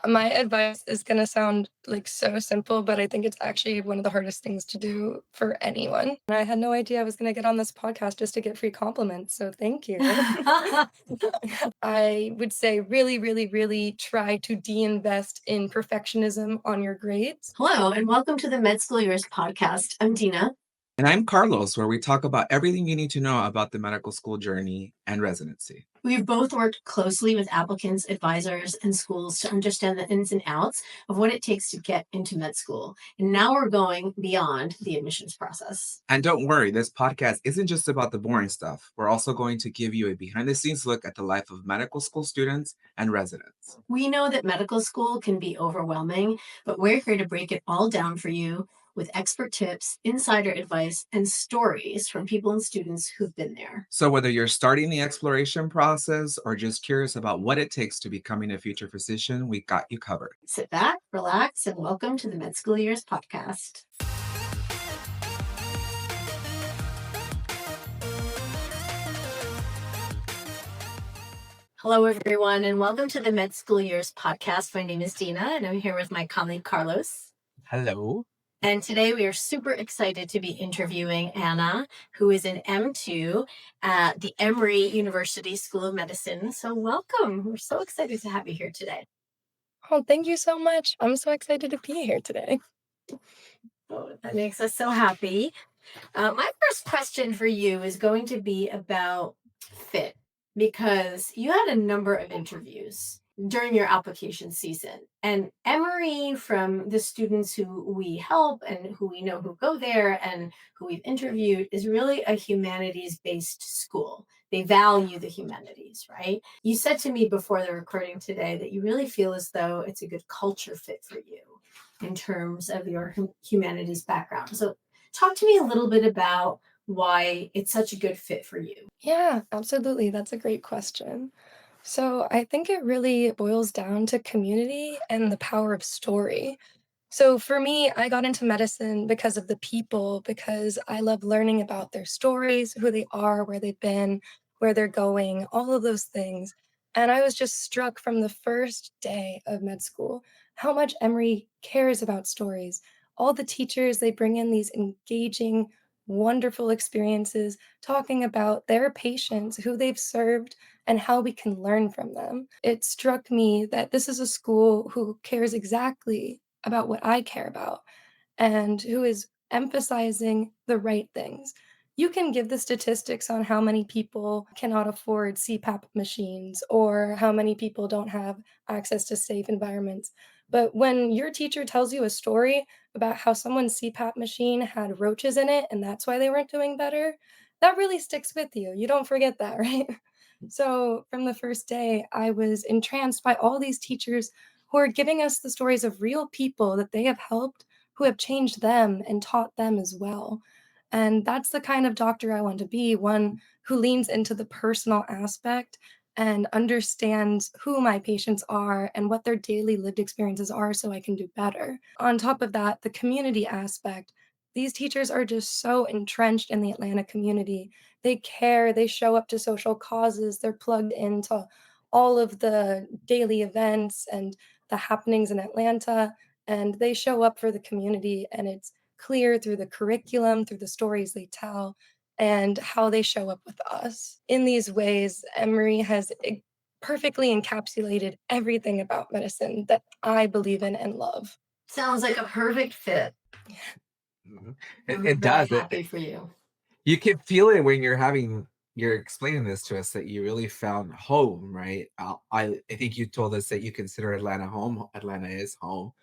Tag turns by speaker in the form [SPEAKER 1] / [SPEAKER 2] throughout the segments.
[SPEAKER 1] My advice is going to sound like so simple, but I think it's actually one of the hardest things to do for anyone. And I had no idea I was going to get on this podcast just to get free compliments. So thank you. I would say really, really, really try to de-invest in perfectionism on your grades.
[SPEAKER 2] Hello, and welcome to the Med School Years podcast. I'm Dina.
[SPEAKER 3] And I'm Carlos, where we talk about everything you need to know about the medical school journey and residency.
[SPEAKER 2] We've both worked closely with applicants, advisors, and schools to understand the ins and outs of what it takes to get into med school. And now we're going beyond the admissions process.
[SPEAKER 3] And don't worry, this podcast isn't just about the boring stuff. We're also going to give you a behind the scenes look at the life of medical school students and residents.
[SPEAKER 2] We know that medical school can be overwhelming, but we're here to break it all down for you with expert tips, insider advice, and stories from people and students who've been there.
[SPEAKER 3] So, whether you're starting the exploration process or just curious about what it takes to becoming a future physician, we got you covered.
[SPEAKER 2] Sit back, relax, and welcome to the Med School Years podcast. Hello, everyone, and welcome to the Med School Years podcast. My name is Dina, and I'm here with my colleague, Carlos.
[SPEAKER 3] Hello.
[SPEAKER 2] And today we are super excited to be interviewing Anna, who is an M2 at the Emory University School of Medicine. So welcome. We're so excited to have you here today.
[SPEAKER 1] Oh, thank you so much. I'm so excited to be here today.
[SPEAKER 2] Oh, that makes us so happy. My first question for you is going to be about fit, because you had a number of interviews during your application season. And Emory, from the students who we help and who we know who go there and who we've interviewed, is really a humanities-based school. They value the humanities, right? You said to me before the recording today that you really feel as though it's a good culture fit for you in terms of your humanities background. So talk to me a little bit about why it's such a good fit for you.
[SPEAKER 1] Yeah, absolutely. That's a great question. So I think it really boils down to community and the power of story. So for me, I got into medicine because of the people, because I love learning about their stories, who they are, where they've been, where they're going, all of those things. And I was just struck from the first day of med school how much Emory cares about stories. All the teachers, they bring in these engaging, wonderful experiences talking about their patients, who they've served, and how we can learn from them. It struck me that this is a school who cares exactly about what I care about and who is emphasizing the right things. You can give the statistics on how many people cannot afford CPAP machines or how many people don't have access to safe environments. But when your teacher tells you a story about how someone's CPAP machine had roaches in it and that's why they weren't doing better, that really sticks with you. You don't forget that, right? So, from the first day, I was entranced by all these teachers who are giving us the stories of real people that they have helped, who have changed them and taught them as well. And that's the kind of doctor I want to be, one who leans into the personal aspect and understands who my patients are and what their daily lived experiences are so I can do better. On top of that, the community aspect. These teachers are just so entrenched in the Atlanta community. They care, they show up to social causes, they're plugged into all of the daily events and the happenings in Atlanta, and they show up for the community, and it's clear through the curriculum, through the stories they tell, and how they show up with us. In these ways, Emory has perfectly encapsulated everything about medicine that I believe in and love.
[SPEAKER 2] Sounds like a perfect fit.
[SPEAKER 3] Mhm.
[SPEAKER 2] I'm
[SPEAKER 3] It
[SPEAKER 2] very
[SPEAKER 3] does.
[SPEAKER 2] happy for you.
[SPEAKER 3] You can feel it when you're explaining this to us that you really found home, right? I think you told us that you consider Atlanta home. Atlanta is home,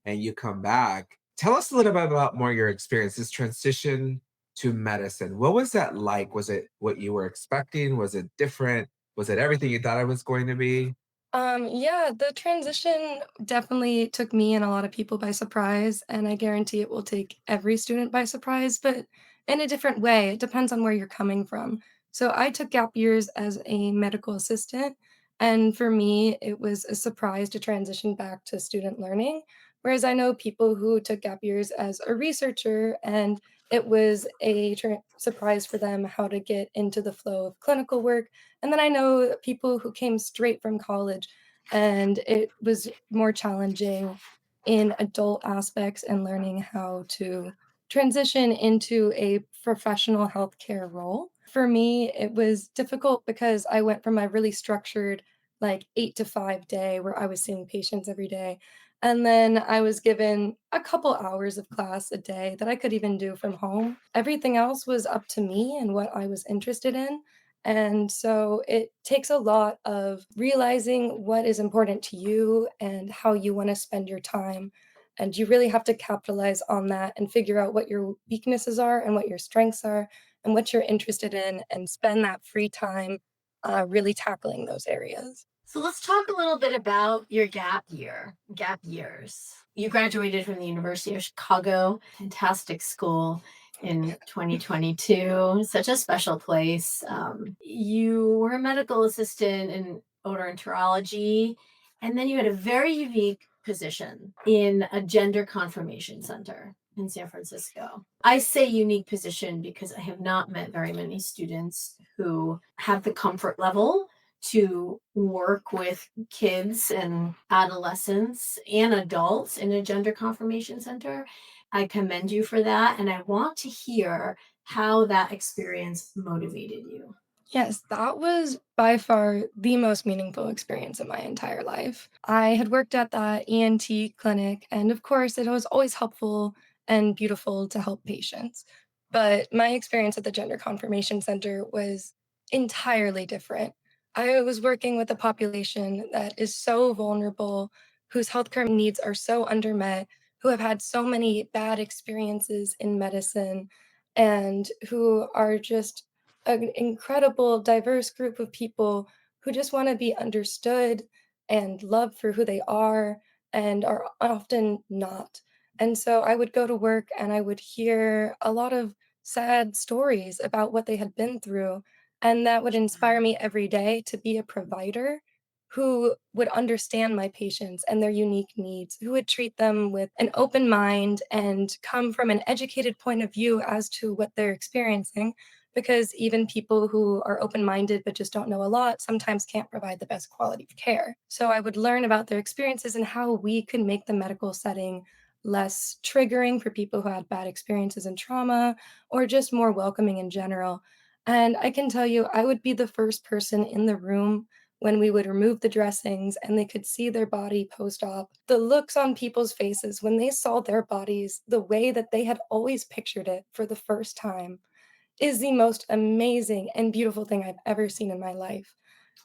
[SPEAKER 3] and you come back. Tell us a little bit about more your experience, this transition to medicine. What was that like? Was it what you were expecting? Was it different? Was it everything you thought it was going to be?
[SPEAKER 1] Yeah, the transition definitely took me and a lot of people by surprise, and I guarantee it will take every student by surprise, but in a different way. It depends on where you're coming from. So I took gap years as a medical assistant, and for me, it was a surprise to transition back to student learning. Whereas I know people who took gap years as a researcher, and it was a surprise for them how to get into the flow of clinical work. And then I know people who came straight from college and it was more challenging in adult aspects and learning how to transition into a professional healthcare role. For me, it was difficult because I went from a really structured, like 8 to 5 day where I was seeing patients every day. And then I was given a couple hours of class a day that I could even do from home. Everything else was up to me and what I was interested in. And so it takes a lot of realizing what is important to you and how you want to spend your time. And you really have to capitalize on that and figure out what your weaknesses are and what your strengths are and what you're interested in and spend that free time really tackling those areas.
[SPEAKER 2] So let's talk a little bit about your gap years. You graduated from the University of Chicago, fantastic school in 2022, such a special place. You were a medical assistant in otorhinolaryngology, and then you had a very unique position in a gender confirmation center in San Francisco. I say unique position because I have not met very many students who have the comfort level to work with kids and adolescents and adults in a gender confirmation center. I commend you for that. And I want to hear how that experience motivated you.
[SPEAKER 1] Yes, that was by far the most meaningful experience in my entire life. I had worked at that ENT clinic, and of course, it was always helpful and beautiful to help patients. But my experience at the Gender Confirmation Center was entirely different. I was working with a population that is so vulnerable, whose healthcare needs are so undermet, who have had so many bad experiences in medicine, and who are just an incredible, diverse group of people who just want to be understood and loved for who they are and are often not. And so I would go to work and I would hear a lot of sad stories about what they had been through. And that would inspire me every day to be a provider who would understand my patients and their unique needs, who would treat them with an open mind and come from an educated point of view as to what they're experiencing because even people who are open-minded but just don't know a lot sometimes can't provide the best quality of care. So I would learn about their experiences and how we could make the medical setting less triggering for people who had bad experiences and trauma or just more welcoming in general. And I can tell you, I would be the first person in the room when we would remove the dressings and they could see their body post op. The looks on people's faces when they saw their bodies the way that they had always pictured it for the first time is the most amazing and beautiful thing I've ever seen in my life.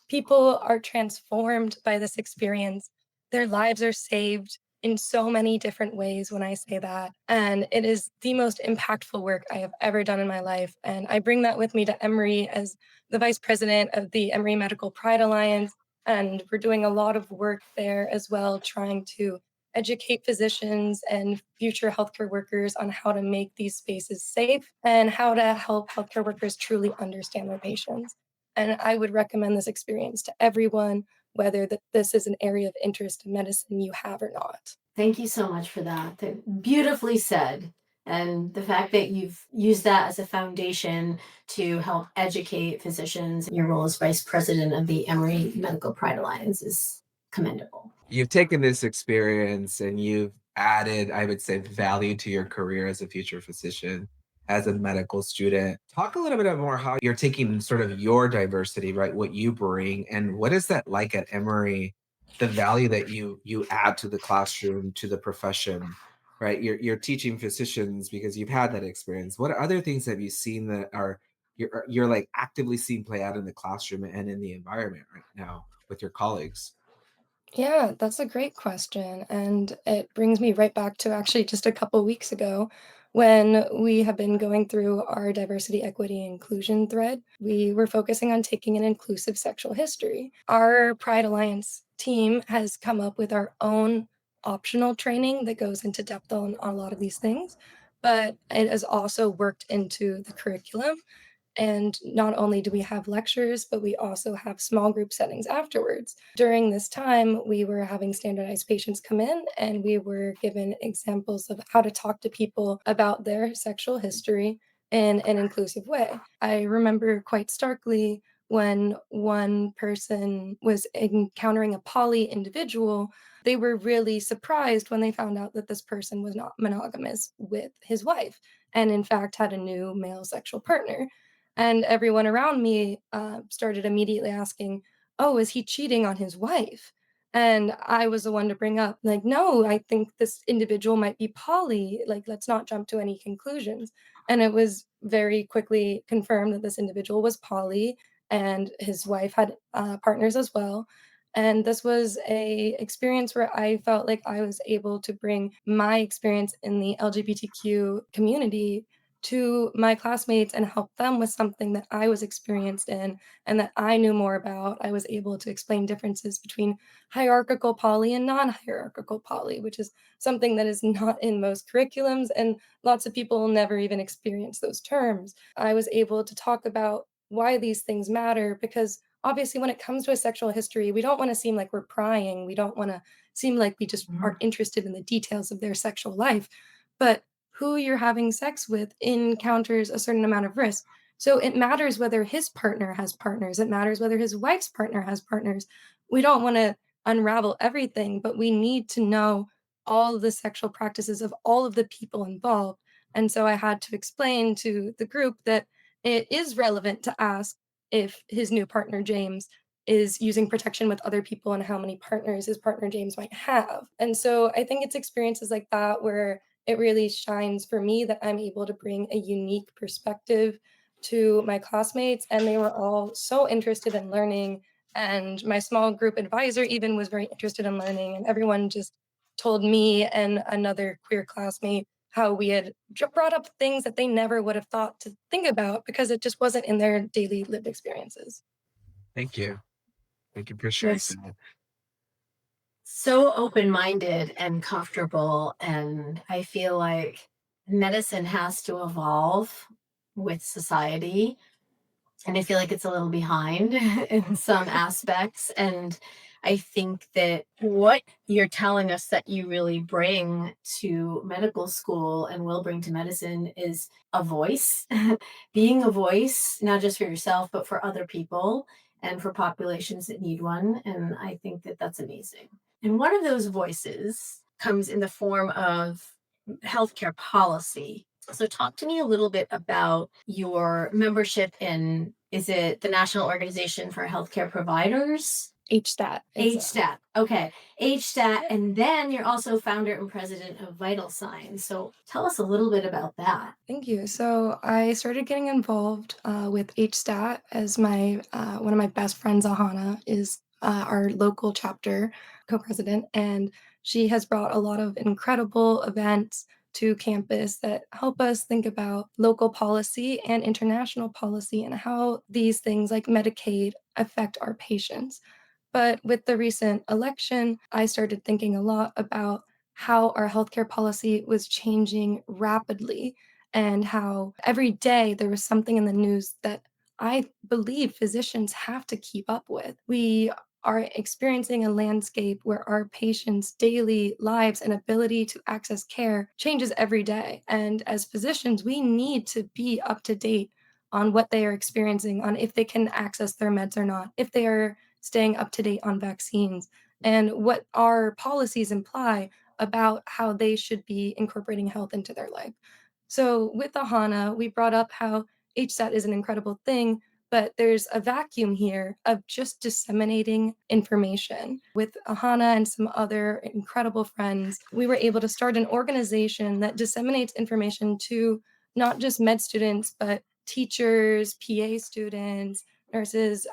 [SPEAKER 1] People are transformed by this experience. Their lives are saved in so many different ways when I say that. And it is the most impactful work I have ever done in my life. And I bring that with me to Emory as the vice president of the Emory Medical Pride Alliance. And we're doing a lot of work there as well, trying to educate physicians and future healthcare workers on how to make these spaces safe and how to help healthcare workers truly understand their patients. And I would recommend this experience to everyone, whether that this is an area of interest in medicine you have or not.
[SPEAKER 2] Thank you so much for that. Beautifully said. And the fact that you've used that as a foundation to help educate physicians, your role as vice president of the Emory Medical Pride Alliance is commendable.
[SPEAKER 3] You've taken this experience and you've added, I would say, value to your career as a future physician, as a medical student. Talk a little bit more how you're taking sort of your diversity, right? What you bring, and what is that like at Emory? The value that you add to the classroom, to the profession, right? You're teaching physicians because you've had that experience. What other things have you seen that are you're like actively seeing play out in the classroom and in the environment right now with your colleagues?
[SPEAKER 1] Yeah, that's a great question. And it brings me right back to actually just a couple weeks ago when we have been going through our diversity, equity, and inclusion thread. We were focusing on taking an inclusive sexual history. Our Pride Alliance team has come up with our own optional training that goes into depth on a lot of these things, but it has also worked into the curriculum. And not only do we have lectures, but we also have small group settings afterwards. During this time, we were having standardized patients come in and we were given examples of how to talk to people about their sexual history in an inclusive way. I remember quite starkly when one person was encountering a poly individual, they were really surprised when they found out that this person was not monogamous with his wife and, in fact, had a new male sexual partner. And everyone around me started immediately asking, "Oh, is he cheating on his wife?" And I was the one to bring up, like, "No, I think this individual might be poly. Like, let's not jump to any conclusions." And it was very quickly confirmed that this individual was poly and his wife had partners as well. And this was a experience where I felt like I was able to bring my experience in the LGBTQ community to my classmates and help them with something that I was experienced in and that I knew more about. I was able to explain differences between hierarchical poly and non-hierarchical poly, which is something that is not in most curriculums, and lots of people never even experience those terms. I was able to talk about why these things matter because obviously when it comes to a sexual history, we don't want to seem like we're prying. We don't want to seem like we just
[SPEAKER 2] Mhm.
[SPEAKER 1] aren't interested in the details of their sexual life. But who you're having sex with encounters a certain amount of risk. So it matters whether his partner has partners. It matters whether his wife's partner has partners. We don't want to unravel everything, but we need to know all of the sexual practices of all of the people involved. And so I had to explain to the group that it is relevant to ask if his new partner, James, is using protection with other people and how many partners his partner, James, might have. And so I think it's experiences like that where it really shines for me that I'm able to bring a unique perspective to my classmates. And they were all so interested in learning. And my small group advisor even was very interested in learning. And everyone just told me and another queer classmate how we had brought up things that they never would have thought to think about because it just wasn't in their daily lived experiences.
[SPEAKER 3] Thank you. Thank you for sharing
[SPEAKER 2] Yes.
[SPEAKER 3] that.
[SPEAKER 2] So open-minded and comfortable, and I feel like medicine has to evolve with society, and I feel like it's a little behind in some aspects. And I think that what you're telling us that you really bring to medical school and will bring to medicine is a voice, being a voice, not just for yourself, but for other people and for populations that need one. And I think that that's amazing. And one of those voices comes in the form of healthcare policy. So, talk to me a little bit about your membership in, is it the National Organization for Healthcare Providers?
[SPEAKER 1] HStat is
[SPEAKER 2] HStat. Okay. HStat. And then you're also founder and president of Vital Signs. So, tell us a little bit about that.
[SPEAKER 1] thank you. So I started getting involved with HStat as my one of my best friends, Ahana, is our local chapter co-president, and she has brought a lot of incredible events to campus that help us think about local policy and international policy and how these things like Medicaid affect our patients. But with the recent election, I started thinking a lot about how our healthcare policy was changing rapidly and how every day there was something in the news that I believe physicians have to keep up with. We are experiencing a landscape where our patients' daily lives and ability to access care changes every day. And as physicians, we need to be up to date on what they are experiencing, on if they can access their meds or not, if they are staying up to date on vaccines, and what our policies imply about how they should be incorporating health into their life. So with Ahana, we brought up how HSAT is an incredible thing, but there's a vacuum here of just disseminating information. With Ahana and some other incredible friends, we were able to start an organization that disseminates information to not just med students, but teachers, PA students, nurses,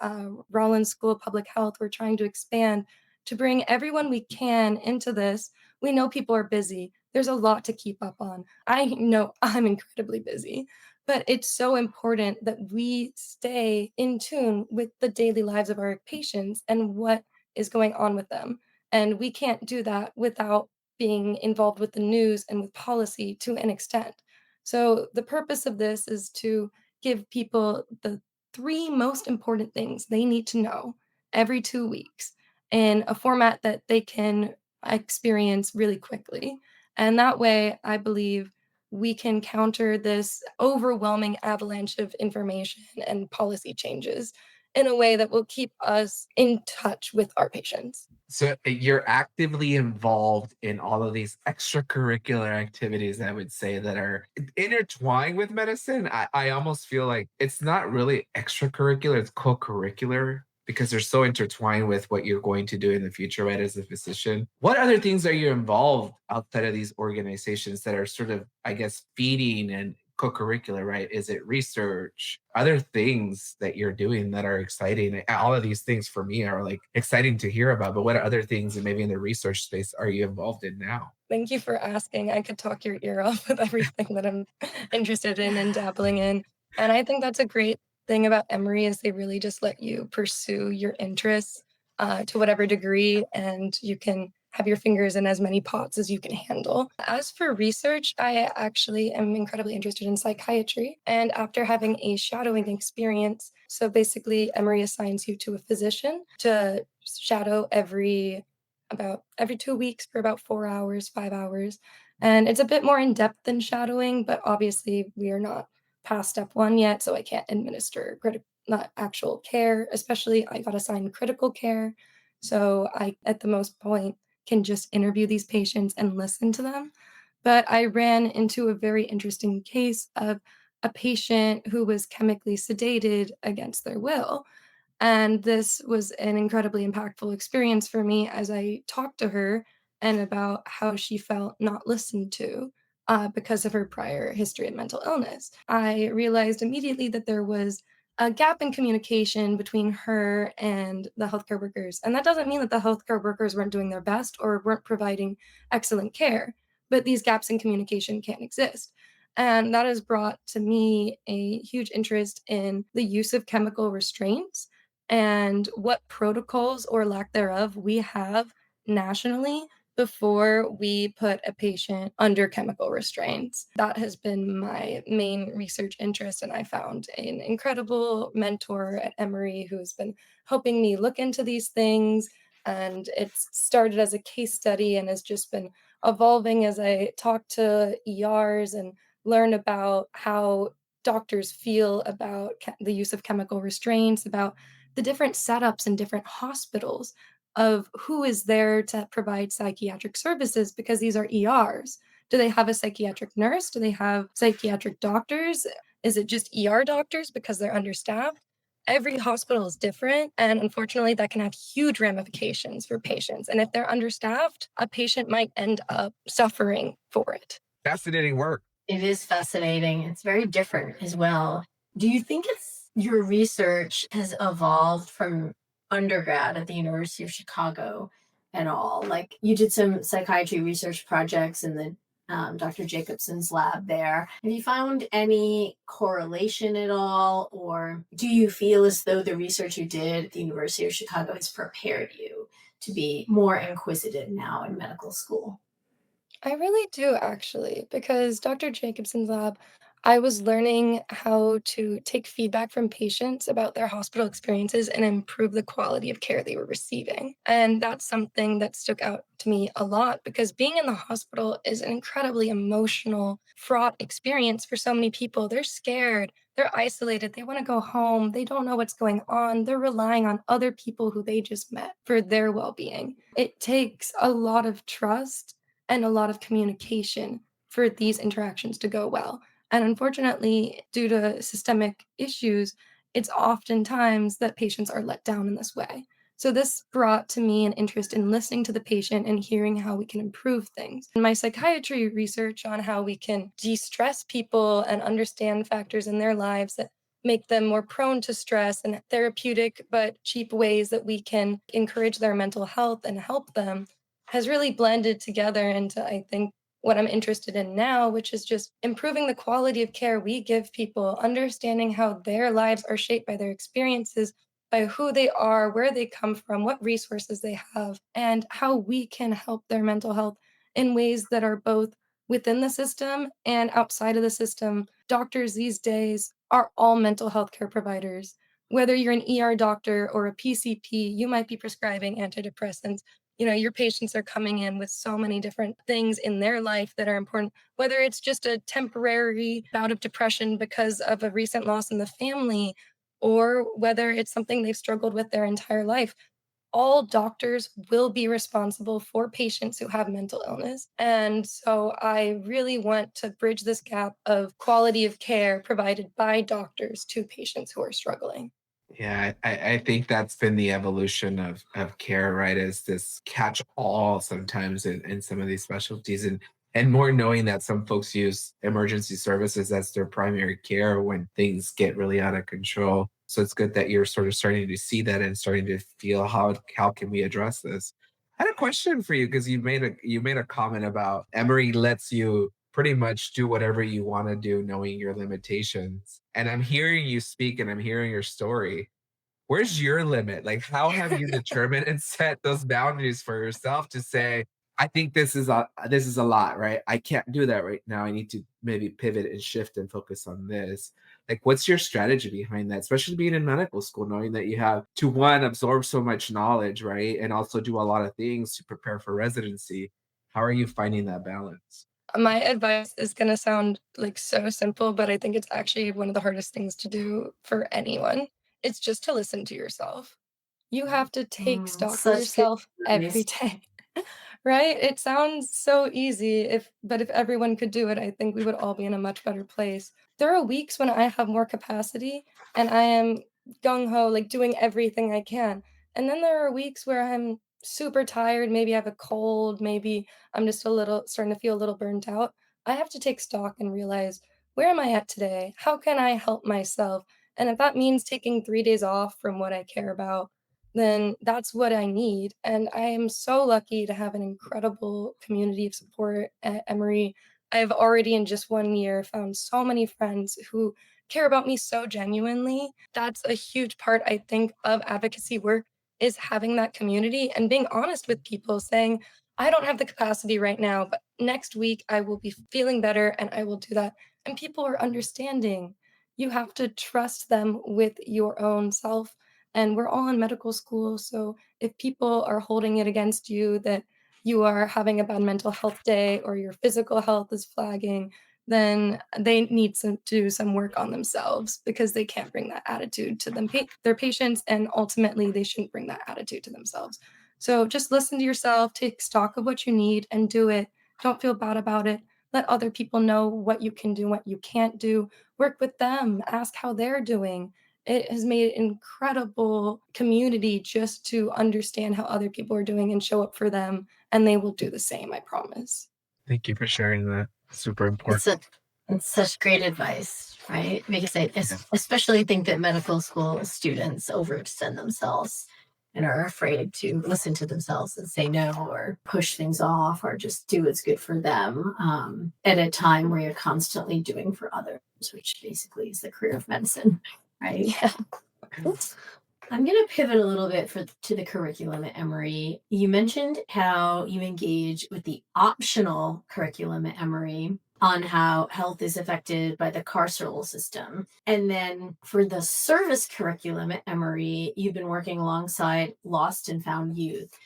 [SPEAKER 1] Rollins School of Public Health. We're trying to expand to bring everyone we can into this. We know people are busy. There's a lot to keep up on. I know I'm incredibly busy, but it's so important that we stay in tune with the daily lives of our patients and what is going on with them. And we can't do that without being involved with the news and with policy to an extent. So, the purpose of this is to give people the three most important things they need to know every 2 weeks in a format that they can experience really quickly. And that way, I believe we can counter this overwhelming avalanche of information and policy changes in a way that will keep us in touch with our patients.
[SPEAKER 3] So you're actively involved in all of these extracurricular activities, I would say, that are intertwined with medicine. I almost feel like it's not really extracurricular, it's co-curricular because they're so intertwined with what you're going to do in the future, right, as a physician. What other things are you involved outside of these organizations that are sort of, I guess, feeding and co-curricular, right? Is it research, other things that you're doing that are exciting? All of these things for me are like exciting to hear about, but what other things and maybe in the research space are you involved in now?
[SPEAKER 1] Thank you for asking. I could talk your ear off with everything that I'm interested in and dabbling in. And I think that's a great thing about Emory is they really just let you pursue your interests to whatever degree, and you can have your fingers in as many pots as you can handle. As for research, I actually am incredibly interested in psychiatry. And after having a shadowing experience, so basically Emory assigns you to a physician to shadow about every 2 weeks for about 4 hours, 5 hours, and it's a bit more in depth than shadowing, but obviously we are not past step 1 yet, so I can't administer not actual care, especially I got assigned critical care, so I, at the most point, can just interview these patients and listen to them, but I ran into a very interesting case of a patient who was chemically sedated against their will, and this was an incredibly impactful experience for me as I talked to her and about how she felt not listened to because of her prior history of mental illness. I realized immediately that there was a gap in communication between her and the healthcare workers. And that doesn't mean that the healthcare workers weren't doing their best or weren't providing excellent care, but these gaps in communication can't exist. And that has brought to me a huge interest in the use of chemical restraints and what protocols or lack thereof we have nationally before we put a patient under chemical restraints. That has been my main research interest, and I found an incredible mentor at Emory who has been helping me look into these things. And it's started as a case study and has just been evolving as I talk to ERs and learn about how doctors feel about the use of chemical restraints, about the different setups in different hospitals of who is there to provide psychiatric services because these are ERs. Do they have a psychiatric nurse? Do they have psychiatric doctors? Is it just ER doctors because they're understaffed? Every hospital is different, and unfortunately, that can have huge ramifications for patients. And if they're understaffed, a patient might end up suffering for it.
[SPEAKER 3] Fascinating work.
[SPEAKER 2] It is fascinating. It's very different as well. Do you think it's your research has evolved from undergrad at the University of Chicago at all? Like you did some psychiatry research projects in the Dr. Jacobson's lab there. Have you found any correlation at all? Or do you feel as though the research you did at the University of Chicago has prepared you to be more inquisitive now in medical school?
[SPEAKER 1] I really do actually, because Dr. Jacobson's lab, I was learning how to take feedback from patients about their hospital experiences and improve the quality of care they were receiving. And that's something that stuck out to me a lot because being in the hospital is an incredibly emotional, fraught experience for so many people. They're scared, they're isolated, they want to go home, they don't know what's going on, they're relying on other people who they just met for their well being. It takes a lot of trust and a lot of communication for these interactions to go well. And unfortunately, due to systemic issues, it's oftentimes that patients are let down in this way. So, this brought to me an interest in listening to the patient and hearing how we can improve things. And my psychiatry research on how we can de stress people and understand factors in their lives that make them more prone to stress and therapeutic but cheap ways that we can encourage their mental health and help them has really blended together into, I think, what I'm interested in now, which is just improving the quality of care we give people, understanding how their lives are shaped by their experiences, by who they are, where they come from, what resources they have, and how we can help their mental health in ways that are both within the system and outside of the system. Doctors these days are all mental health care providers. Whether you're an ER doctor or a PCP, you might be prescribing antidepressants. Your patients are coming in with so many different things in their life that are important, whether it's just a temporary bout of depression because of a recent loss in the family, or whether it's something they've struggled with their entire life. All doctors will be responsible for patients who have mental illness. And so I really want to bridge this gap of quality of care provided by doctors to patients who are struggling.
[SPEAKER 3] Yeah, I think that's been the evolution of care, right? Is this catch all sometimes in some of these specialties, and more knowing that some folks use emergency services as their primary care when things get really out of control. So it's good that you're sort of starting to see that and starting to feel how can we address this. I had a question for you because you made a comment about Emory lets you pretty much do whatever you want to do, knowing your limitations. And I'm hearing you speak and I'm hearing your story. Where's your limit? Like, how have you determined and set those boundaries for yourself to say, I think this is a lot, right? I can't do that right now. I need to maybe pivot and shift and focus on this. Like, what's your strategy behind that? Especially being in medical school, knowing that you have to one, absorb so much knowledge, right? And also do a lot of things to prepare for residency. How are you finding that balance?
[SPEAKER 1] My advice is going to sound like so simple, but I think it's actually one of the hardest things to do for anyone. It's just to listen to yourself. You have to take stock of
[SPEAKER 2] Such good
[SPEAKER 1] yourself every
[SPEAKER 2] advice.
[SPEAKER 1] day. Right? It sounds so easy if everyone could do it, I think we would all be in a much better place. There are weeks when I have more capacity and I am gung ho, like doing everything I can. And then there are weeks where I'm super tired, maybe I have a cold, maybe I'm just a little starting to feel a little burnt out. I have to take stock and realize, where am I at today? How can I help myself? And if that means taking 3 days off from what I care about, then that's what I need. And I am so lucky to have an incredible community of support at Emory. I've already in just 1 year found so many friends who care about me so genuinely. That's a huge part, I think, of advocacy work is having that community and being honest with people, saying, I don't have the capacity right now, but next week I will be feeling better and I will do that. And people are understanding. You have to trust them with your own self, and we're all in medical school. So if people are holding it against you that you are having a bad mental health day or your physical health is flagging, then they need to do some work on themselves because they can't bring that attitude to their patients. And ultimately, they shouldn't bring that attitude to themselves. So just listen to yourself, take stock of what you need, and do it. Don't feel bad about it. Let other people know what you can do, what you can't do. Work with them, ask how they're doing. It has made incredible community just to understand how other people are doing and show up for them, and they will do the same, I promise.
[SPEAKER 3] Thank you for sharing that. Super
[SPEAKER 2] It's
[SPEAKER 3] important.
[SPEAKER 2] such it's such great advice, right? Because I
[SPEAKER 3] Yeah.
[SPEAKER 2] especially think that medical school students overextend themselves and are afraid to listen to themselves and say no or push things off or just do what's good for them at a time where you're constantly doing for others, which basically is the career of medicine, right?
[SPEAKER 1] Yeah.
[SPEAKER 2] I'm going to pivot a little bit to the curriculum at Emory. You mentioned how you engage with the optional curriculum at Emory on how health is affected by the carceral system. And then for the service curriculum at Emory, you've been working alongside lost and found youth.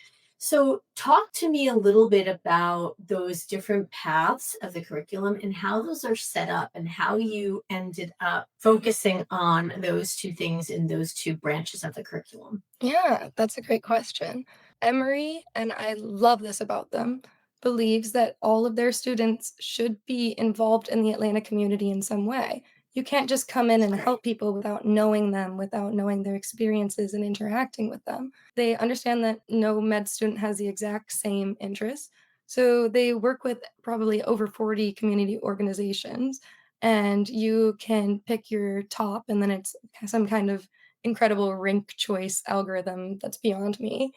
[SPEAKER 2] So, talk to me a little bit about those different paths of the curriculum and how those are set up and how you ended up focusing on those two things in those two branches of the curriculum.
[SPEAKER 1] Yeah, that's a great question. Emory, and I love this about them, believes that all of their students should be involved in the Atlanta community in some way. You can't just come in and
[SPEAKER 2] Right.
[SPEAKER 1] help people without knowing them, without knowing their experiences and interacting with them. They understand that no med student has the exact same interests. So they work with probably over 40 community organizations, and you can pick your top, and then it's some kind of incredible rank choice algorithm that's beyond me.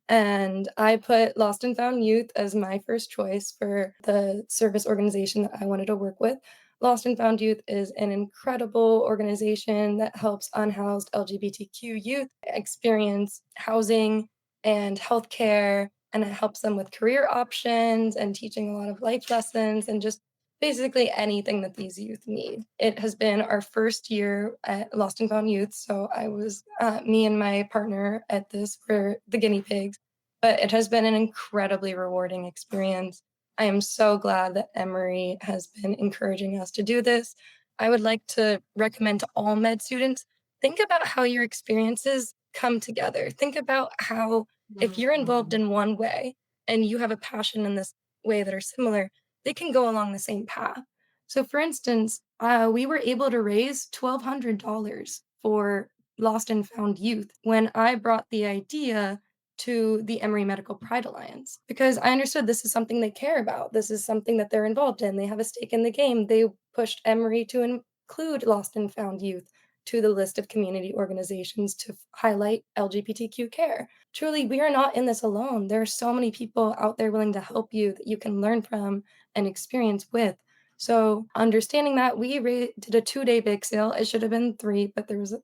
[SPEAKER 1] And I put Lost and Found Youth as my first choice for the service organization that I wanted to work with. Lost and Found Youth is an incredible organization that helps unhoused LGBTQ youth experience housing and healthcare, and it helps them with career options and teaching a lot of life lessons and just basically anything that these youth need. It has been our first year at Lost and Found Youth, so I was me and my partner at this were the guinea pigs, but it has been an incredibly rewarding experience. I am so glad that Emory has been encouraging us to do this. I would like to recommend to all med students, think about how your experiences come together. Think about how if you're involved
[SPEAKER 2] Mhm.
[SPEAKER 1] in one way and you have a passion in this way that are similar, they can go along the same path. So, for instance, we were able to raise $1,200 for lost and found youth when I brought the idea to the Emory Medical Pride Alliance because I understood this is something they care about. This is something that they're involved in. They have a stake in the game. They pushed Emory to include lost and found youth to the list of community organizations to highlight LGBTQ care. Truly, we are not in this alone. There are so many people out there willing to help you that you can learn from and experience with. So, understanding that, did a 2 day bake sale. It should have been three, but there was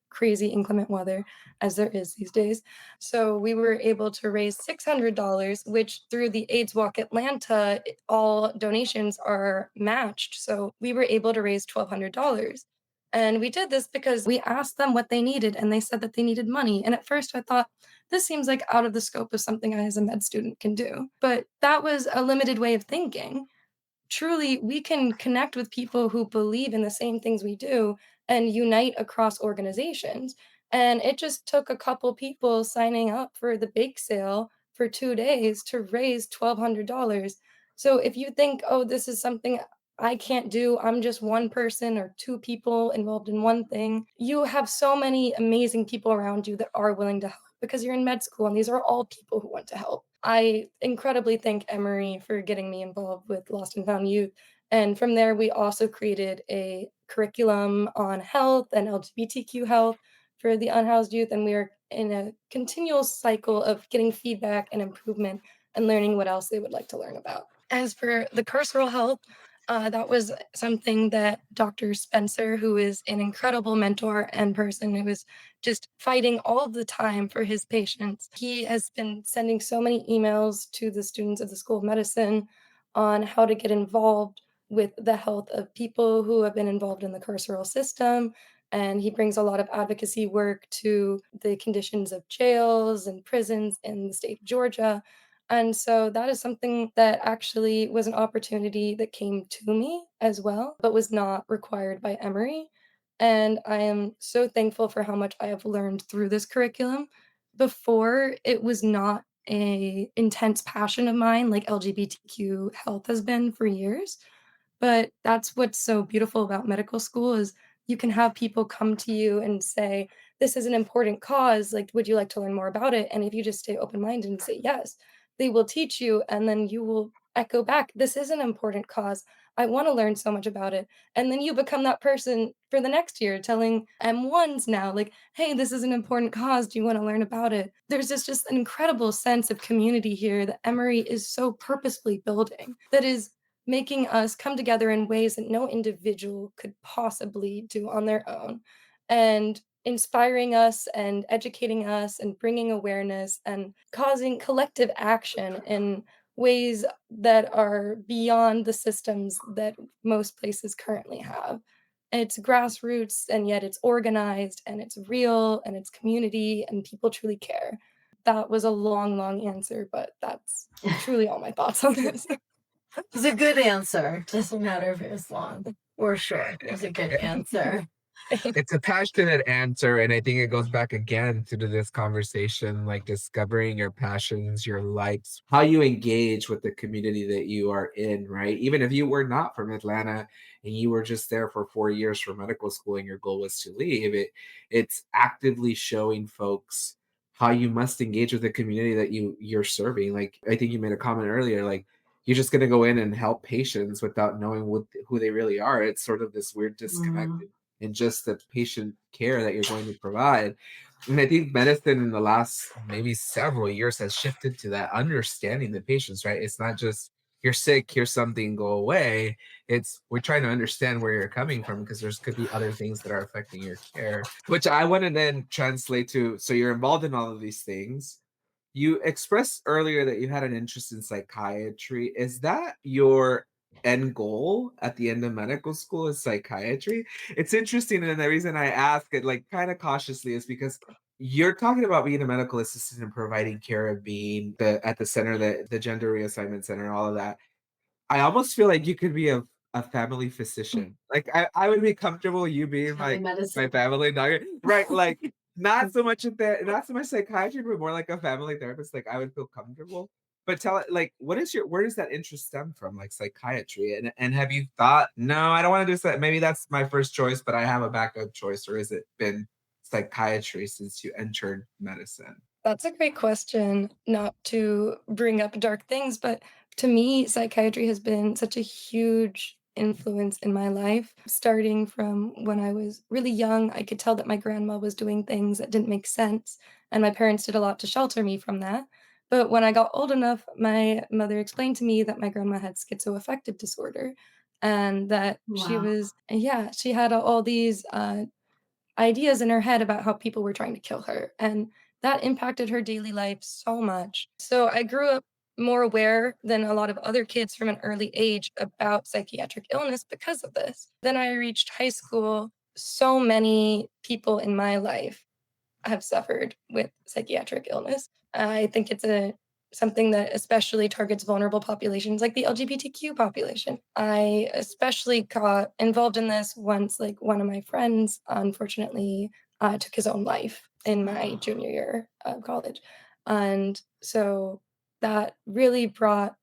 [SPEAKER 1] crazy inclement weather, as there is these days. So, we were able to raise $600, which through the AIDS Walk Atlanta, all donations are matched. So, we were able to raise $1,200. And we did this because we asked them what they needed, and they said that they needed money. And at first, I thought, this seems like out of the scope of something I, as a med student, can do. But that was a limited way of thinking. Truly, we can connect with people who believe in the same things we do and unite across organizations. And it just took a couple people signing up for the bake sale for 2 days to raise $1,200. So if you think, oh, this is something I can't do, I'm just one person or two people involved in one thing, you have so many amazing people around you that are willing to help because you're in med school and these are all people who want to help. I incredibly thank Emory for getting me involved with Lost and Found Youth. And from there, we also created a curriculum on health and LGBTQ health for the unhoused youth. And we are in a continual cycle of getting feedback and improvement and learning what else they would like to learn about. As for the carceral health, that was something that Dr. Spencer, who is an incredible mentor and person who is just fighting all the time for his patients. He has been sending so many emails to the students of the School of Medicine on how to get involved with the health of people who have been involved in the carceral system. And he brings a lot of advocacy work to the conditions of jails and prisons in the state of Georgia. And so that is something that actually was an opportunity that came to me as well, but was not required by Emory. And I am so thankful for how much I have learned through this curriculum. Before, it was not a intense passion of mine like LGBTQ health has been for years. But that's what's so beautiful about medical school is you can have people come to you and say, "This is an important cause, like, would you like to learn more about it?" And if you just stay open-minded and say yes, they will teach you, and then you will echo back, "This is an important cause. I wanna learn so much about it." And then you become that person for the next year telling M1s now, like, "Hey, this is an important cause. Do you wanna learn about it?" There's just an incredible sense of community here that Emory is so purposefully building that is making us come together in ways that no individual could possibly do on their own, and inspiring us and educating us and bringing awareness and causing collective action in ways that are beyond the systems that most places currently have. It's grassroots and yet it's organized and it's real and it's community and people truly care. That was a long, long answer, but that's truly all my thoughts on this.
[SPEAKER 2] It's a good answer. Doesn't matter if it's long or short. It's a good answer.
[SPEAKER 3] It's a passionate answer, and I think it goes back again to this conversation, like discovering your passions, your likes, how you engage with the community that you are in, right? Even if you were not from Atlanta and you were just there for 4 years for medical school and your goal was to leave, it's actively showing folks how you must engage with the community that you're serving. Like I think you made a comment earlier, like you're just going to go in and help patients without knowing who they really are. It's sort of this weird disconnect
[SPEAKER 2] Mhm.
[SPEAKER 3] and just the patient care that you're going to provide. And I think medicine in the last maybe several years has shifted to that understanding the patients, right? It's not just you're sick, here's something, go away. It's we're trying to understand where you're coming from because there's could be other things that are affecting your care, which I want to then translate to. So you're involved in all of these things. You expressed earlier that you had an interest in psychiatry. Is that your end goal at the end of medical school is psychiatry? It's interesting, and the reason I ask it, like, kind of cautiously is because you're talking about being a medical assistant and providing care of being the at the center, the gender reassignment center, all of that. I almost feel like you could be a a family physician. Like, I would be comfortable you being
[SPEAKER 2] Family
[SPEAKER 3] my
[SPEAKER 2] medicine.
[SPEAKER 3] family doctor, right? Like, not so much psychiatry, but more like a family therapist, like, I would feel comfortable. But tell it like, where does that interest stem from, like, psychiatry? And have you thought, "No, I don't wanna do that. Maybe that's my first choice, but I have a backup choice," or has it been psychiatry since you entered medicine?
[SPEAKER 1] That's a great question, not to bring up dark things, but to me, psychiatry has been such a huge influence in my life. Starting from when I was really young, I could tell that my grandma was doing things that didn't make sense, and my parents did a lot to shelter me from that. But when I got old enough, my mother explained to me that my grandma had schizoaffective disorder and that she
[SPEAKER 2] Wow.
[SPEAKER 1] was, yeah, she had all these ideas in her head about how people were trying to kill her, and that impacted her daily life so much. So I grew up more aware than a lot of other kids from an early age about psychiatric illness because of this. Then I reached high school. So many people in my life have suffered with psychiatric illness. I think it's a something that especially targets vulnerable populations like the LGBTQ population. I especially got involved in this once, like one of my friends, unfortunately, took his own life in my
[SPEAKER 2] Oh,
[SPEAKER 1] junior year of college. And so that really brought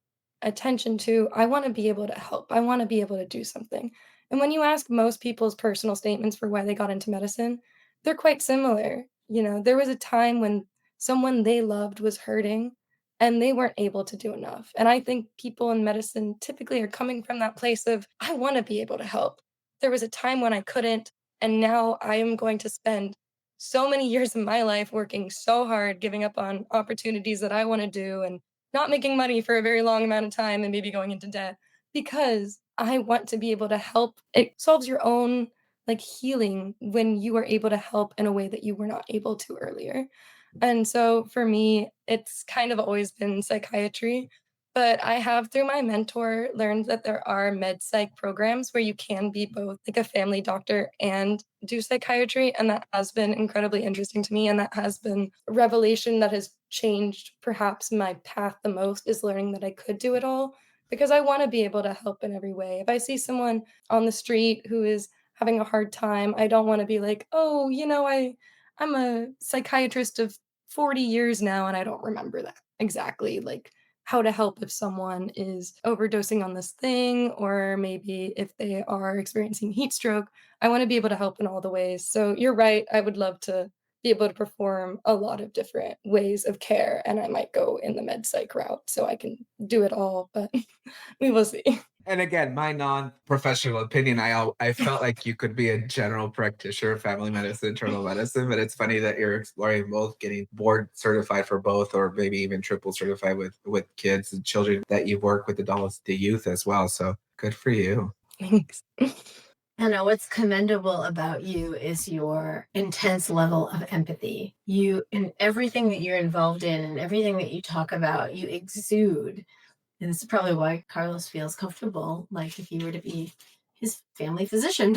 [SPEAKER 1] attention to I want to be able to help. I want to be able to do something. And when you ask most people's personal statements for why they got into medicine, they're quite similar. You know, there was a time when someone they loved was hurting and they weren't able to do enough. And I think people in medicine typically are coming from that place of, I want to be able to help. There was a time when I couldn't, and now I am going to spend so many years of my life working so hard, giving up on opportunities that I want to do and not making money for a very long amount of time and maybe going into debt because I want to be able to help. It solves your own like healing when you are able to help in a way that you were not able to earlier. And so for me, it's kind of always been psychiatry. But I have, through my mentor, learned that there are med psych programs where you can be both like a family doctor and do psychiatry. And that has been incredibly interesting to me. And that has been a revelation that has changed perhaps my path the most is learning that I could do it all because I want to be able to help in every way. If I see someone on the street who is having a hard time, I don't want to be like, oh, I'm a psychiatrist of 40 years now and I don't remember that exactly. Like how to help if someone is overdosing on this thing, or maybe if they are experiencing heat stroke. I want to be able to help in all the ways. So you're right. I would love to be able to perform a lot of different ways of care, and I might go in the med psych route so I can do it all, but we will see.
[SPEAKER 3] And again, my non-professional opinion, I felt like you could be a general practitioner, family medicine, internal medicine, but it's funny that you're exploring both, getting board certified for both, or maybe even triple certified with kids and children that you work with adults, the youth as well. So good for you.
[SPEAKER 1] Thanks.
[SPEAKER 2] I know what's commendable about you is your intense level of empathy. You, in everything that you're involved in and everything that you talk about, you exude. And this is probably why Carlos feels comfortable, like if you were to be his family physician.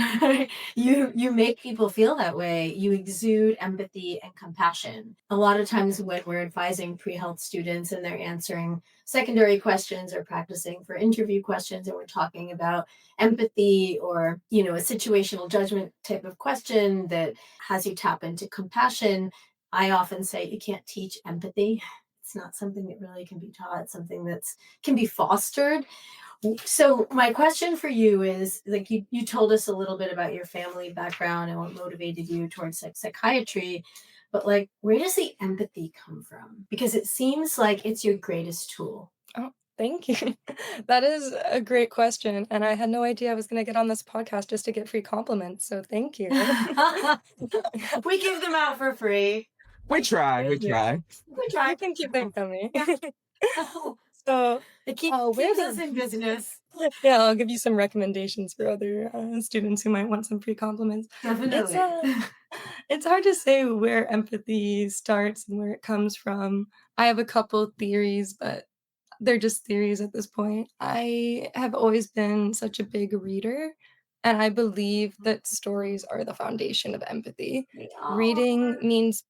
[SPEAKER 2] You make people feel that way. You exude empathy and compassion. A lot of times when we're advising pre-health students and they're answering secondary questions or practicing for interview questions and we're talking about empathy or, a situational judgment type of question that has you tap into compassion, I often say you can't teach empathy. It's not something that really can be taught, something that's can be fostered. So my question for you is like you told us a little bit about your family background and what motivated you towards like psychiatry, but like where does the empathy come from? Because it seems like it's your greatest tool.
[SPEAKER 1] Oh, thank you. That is a great question, and I had no idea I was gonna get on this podcast just to get free compliments, so thank you.
[SPEAKER 2] We give them out for free.
[SPEAKER 3] We
[SPEAKER 2] Like
[SPEAKER 3] try, we
[SPEAKER 2] yeah,
[SPEAKER 3] try.
[SPEAKER 2] we
[SPEAKER 1] You
[SPEAKER 2] try.
[SPEAKER 1] can keep them coming.
[SPEAKER 2] Yeah. Oh,
[SPEAKER 1] So,
[SPEAKER 2] it
[SPEAKER 1] where
[SPEAKER 2] keeps us
[SPEAKER 1] did
[SPEAKER 2] in business.
[SPEAKER 1] yeah, I'll give you some recommendations for other, students who might want some free compliments. It's,
[SPEAKER 2] Definitely.
[SPEAKER 1] uh it's hard to say where empathy starts and where it comes from. I have a couple theories, but they're just theories at this point. I have always been such a big reader, and I believe that stories are the foundation of empathy.
[SPEAKER 2] They
[SPEAKER 1] Reading
[SPEAKER 2] are.
[SPEAKER 1] means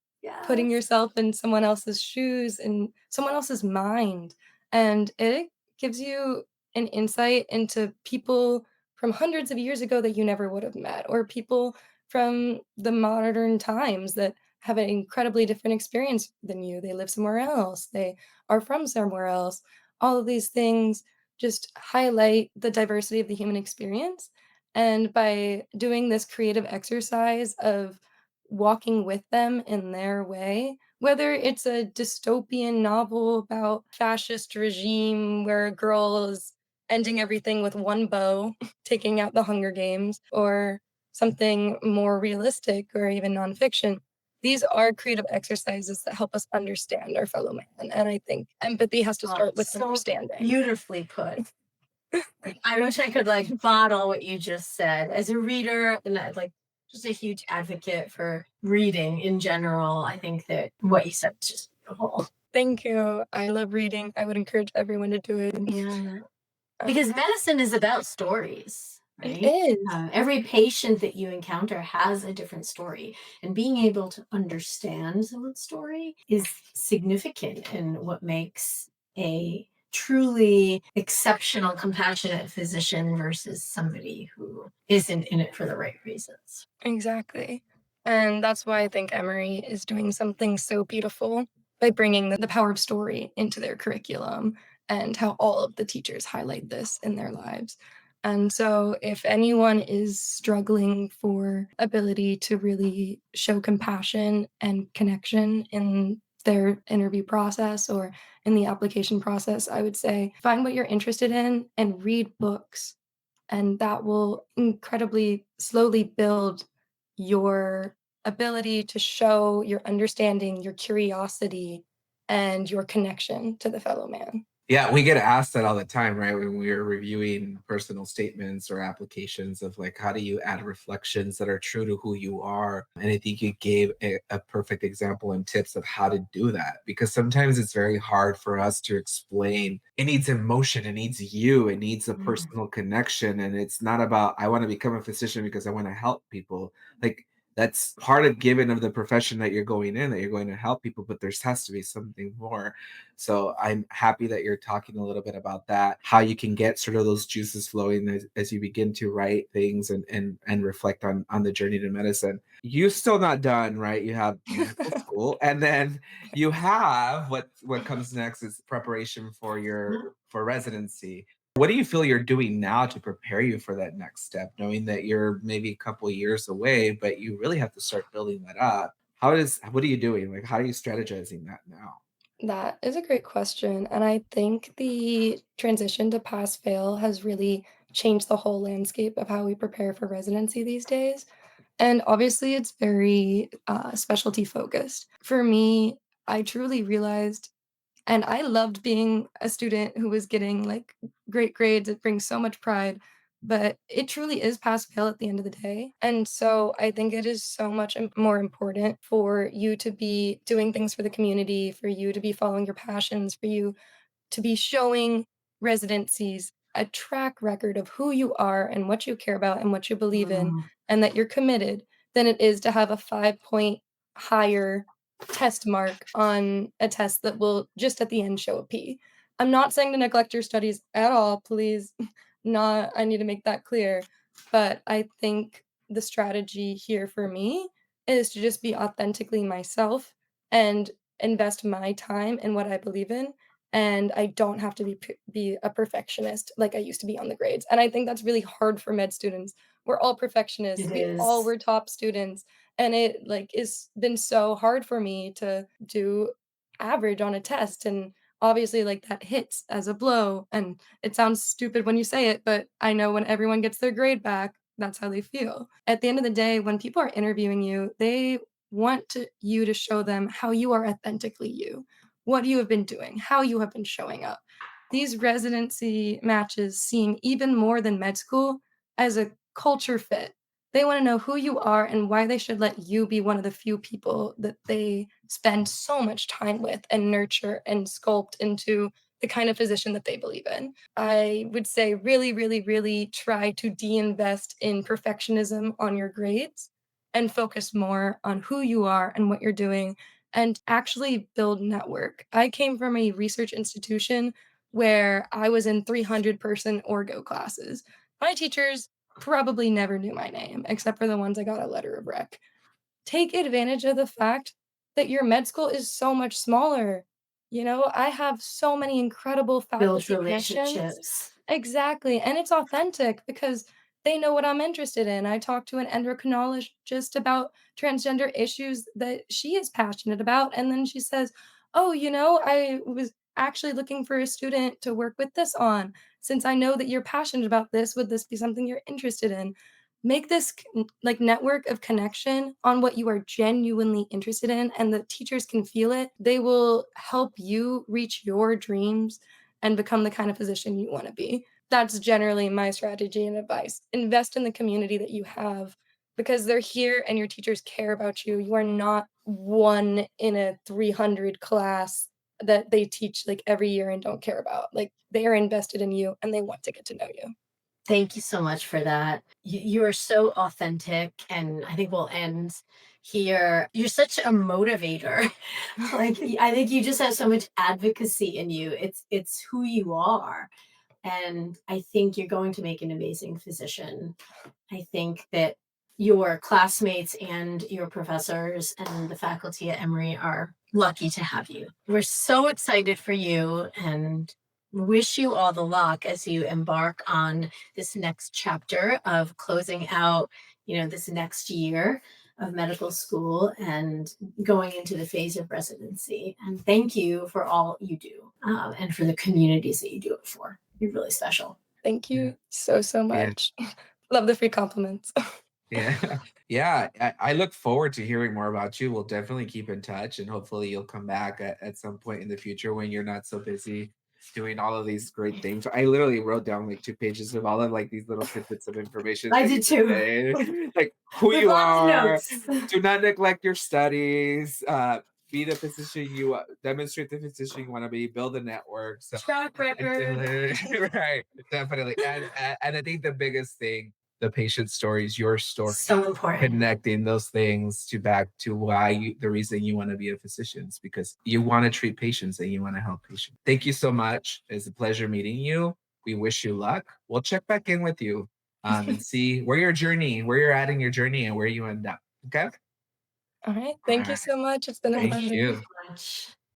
[SPEAKER 1] putting
[SPEAKER 2] Yes.
[SPEAKER 1] yourself in someone else's shoes and someone else's mind, and it gives you an insight into people from hundreds of years ago that you never would have met, or people from the modern times that have an incredibly different experience than you. They live somewhere else, they are from somewhere else. All of these things just highlight the diversity of the human experience. And by doing this creative exercise of walking with them in their way, whether it's a dystopian novel about fascist regime where a girl is ending everything with one bow, taking out the Hunger Games, or something more realistic or even nonfiction. These are creative exercises that help us understand our fellow man. And I think empathy has to start with
[SPEAKER 2] So
[SPEAKER 1] understanding.
[SPEAKER 2] beautifully put. Like, I wish I could like bottle what you just said. As a reader and like just a huge advocate for reading in general, I think that what you said is just beautiful.
[SPEAKER 1] Thank you. I love reading. I would encourage everyone to do it.
[SPEAKER 2] Yeah.
[SPEAKER 1] Uh,
[SPEAKER 2] Because medicine is about stories,
[SPEAKER 1] it
[SPEAKER 2] right?
[SPEAKER 1] is.
[SPEAKER 2] Every patient that you encounter has a different story, and being able to understand someone's story is significant in what makes a truly exceptional, compassionate physician versus somebody who isn't in it for the right reasons.
[SPEAKER 1] Exactly. And that's why I think Emory is doing something so beautiful by bringing the power of story into their curriculum and how all of the teachers highlight this in their lives. And so, if anyone is struggling for ability to really show compassion and connection in their interview process or in the application process, I would say find what you're interested in and read books, and that will incredibly slowly build your ability to show your understanding, your curiosity, and your connection to the fellow man.
[SPEAKER 3] Yeah, we get asked that all the time, right? When we're reviewing personal statements or applications of like, how do you add reflections that are true to who you are? And I think you gave a perfect example and tips of how to do that because sometimes it's very hard for us to explain. It needs emotion, it needs you, it needs a
[SPEAKER 2] Mm.
[SPEAKER 3] personal connection. And it's not about, I want to become a physician because I want to help people. Like, that's part of given of the profession that you're going in, that you're going to help people, but there has to be something more. So I'm happy that you're talking a little bit about that, how you can get sort of those juices flowing as you begin to write things and reflect on the journey to medicine. You're still not done, right? You have medical school, and then you have what comes next is preparation for your for residency. What do you feel you're doing now to prepare you for that next step, knowing that you're maybe a couple of years away, but you really have to start building that up? What are you doing? Like, how are you strategizing that now?
[SPEAKER 1] That is a great question. And I think the transition to pass fail has really changed the whole landscape of how we prepare for residency these days. And obviously, it's very specialty focused. For me, I truly realized, and I loved being a student who was getting like great grades. It brings so much pride, but it truly is pass fail at the end of the day. And so I think it is so much more important for you to be doing things for the community, for you to be following your passions, for you to be showing residencies a track record of who you are and what you care about and what you believe in,
[SPEAKER 2] Mm.
[SPEAKER 1] and that you're committed, than it is to have a 5 point higher test mark on a test that will just at the end show a P. I'm not saying to neglect your studies at all, please. Not, I need to make that clear. But I think the strategy here for me is to just be authentically myself and invest my time in what I believe in, and I don't have to be a perfectionist like I used to be on the grades. And I think that's really hard for med students. We're all perfectionists.
[SPEAKER 2] It
[SPEAKER 1] We all
[SPEAKER 2] is.
[SPEAKER 1] were top students, and it like is been so hard for me to do average on a test, and obviously like that hits as a blow, and it sounds stupid when you say it, but I know when everyone gets their grade back, that's how they feel. At the end of the day, when people are interviewing you, they want you to show them how you are authentically you, what you have been doing, how you have been showing up. These residency matches seem even more than med school as a culture fit. They want to know who you are and why they should let you be one of the few people that they spend so much time with and nurture and sculpt into the kind of physician that they believe in. I would say really, really, really try to de-invest in perfectionism on your grades and focus more on who you are and what you're doing and actually build network. I came from a research institution where I was in 300-person orgo classes. My teachers probably never knew my name except for the ones I got a letter of rec. Take advantage of the fact that your med school is so much smaller. You know, I have so many incredible
[SPEAKER 2] Build
[SPEAKER 1] faculty connections.
[SPEAKER 2] relationships.
[SPEAKER 1] Exactly, and it's authentic because they know what I'm interested in. I talked to an endocrinologist about transgender issues that she is passionate about, and then she says, "Oh, I was actually looking for a student to work with this on. Since I know that you're passionate about this, would this be something you're interested in?" Make this like network of connection on what you are genuinely interested in, and the teachers can feel it. They will help you reach your dreams and become the kind of physician you want to be. That's generally my strategy and advice. Invest in the community that you have because they're here and your teachers care about you. You are not one in a 300 class that they teach like every year and don't care about. Like they are invested in you and they want to get to know you.
[SPEAKER 2] Thank you so much for that. You are so authentic, and I think we'll end here. You're such a motivator. Like I think you just have so much advocacy in you. It's who you are. And I think you're going to make an amazing physician. I think that your classmates and your professors and the faculty at Emory are lucky to have you. We're so excited for you and wish you all the luck as you embark on this next chapter of closing out, this next year of medical school and going into the phase of residency. And thank you for all you do, and for the communities that you do it for. You're really special.
[SPEAKER 1] Thank
[SPEAKER 3] Yeah.
[SPEAKER 1] you so, so
[SPEAKER 3] Yeah.
[SPEAKER 1] much. Love the free compliments.
[SPEAKER 3] Yeah. Yeah. I look forward to hearing more about you. We'll definitely keep in touch and hopefully you'll come back at some point in the future when you're not so busy doing all of these great things. I literally wrote down like 2 pages of all of like these little tidbits of information
[SPEAKER 2] I
[SPEAKER 3] for
[SPEAKER 2] did
[SPEAKER 3] you to
[SPEAKER 2] too.
[SPEAKER 3] say. Like who
[SPEAKER 2] With
[SPEAKER 3] you
[SPEAKER 2] lots of
[SPEAKER 3] are,
[SPEAKER 2] notes.
[SPEAKER 3] do not neglect your studies, be the physician you demonstrate the physician you want to be, build a network. So
[SPEAKER 2] Track record.
[SPEAKER 3] right, definitely. And I think the biggest thing, the patient stories, your story,
[SPEAKER 2] So important.
[SPEAKER 3] connecting those things to back to why the reason you want to be a physician is because you want to treat patients and you want to help patients. Thank you so much. It's a pleasure meeting you. We wish you luck. We'll check back in with you and see where you're at in your journey and where you end up. Okay.
[SPEAKER 1] All right.
[SPEAKER 3] All
[SPEAKER 1] Thank you
[SPEAKER 3] right.
[SPEAKER 1] so much. It's been a
[SPEAKER 2] Thank
[SPEAKER 3] Thank
[SPEAKER 1] pleasure.
[SPEAKER 2] you
[SPEAKER 3] you.
[SPEAKER 2] so much.